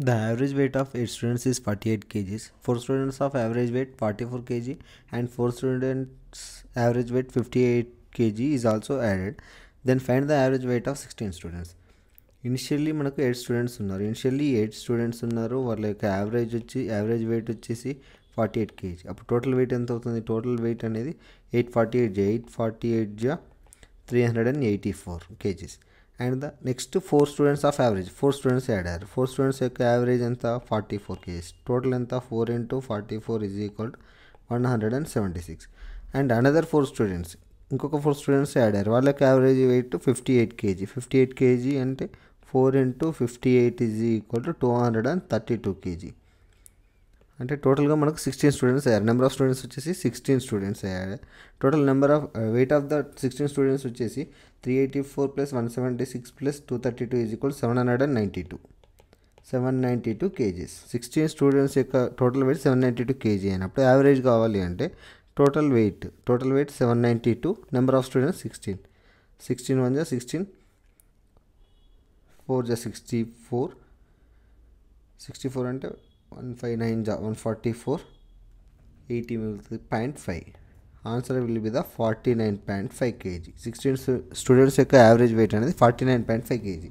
The average weight of 8 students is 48 kgs. 4 students of average weight 44 kg and 4 students average weight 58 kg is also added. Then find the average weight of 16 students. Initially మనకు 8 students ఉన్నారు. Initially 8 students ఉన్నారు. వాళ్ళ యొక్క average wait వచ్చేసి 48 KG. అప్పుడు total weight ఎంత అవుతుంది? Total weight అనేది 848 384 kgs. And the next 4 students of average 4 students add అయ్యారు. 4 స్టూడెంట్స్ యొక్క యావరేజ్ ఎంత? 44 kgs. టోటల్ ఎంత? 4 × 44 = 176. అండ్ అనదర్ 4 స్టూడెంట్స్, ఇంకొక 4 స్టూడెంట్స్ యాడ్ అయ్యారు. వాళ్ళకి యావరేజ్ వెయిట్ 58 kg. 58 kg అంటే 4 × 58 = 232 kg. అంటే టోటల్గా మనకు 16 స్టూడెంట్స్ అయ్యారు. నెంబర్ ఆఫ్ స్టూడెంట్స్ వచ్చేసి 16 స్టూడెంట్స్ అయ్యారు. Total number of weight of the 16 students వచ్చేసి 384 + 176 + 232 = 792 kgs. 16 స్టూడెంట్స్ యొక్క టోటల్ వెయిట్ 792 kg అయినప్పుడు యావరేజ్ కావాలి అంటే total weight 792, number of students 16. 16 × 1 = 16, 4 × 64, 64 అంటే 159 = 144, 80 మిగులుతుంది 0.5. Answer will be the 49.5 kg. 16 students యొక్క యావరేజ్ వెయిట్ అనేది 49.5 kg.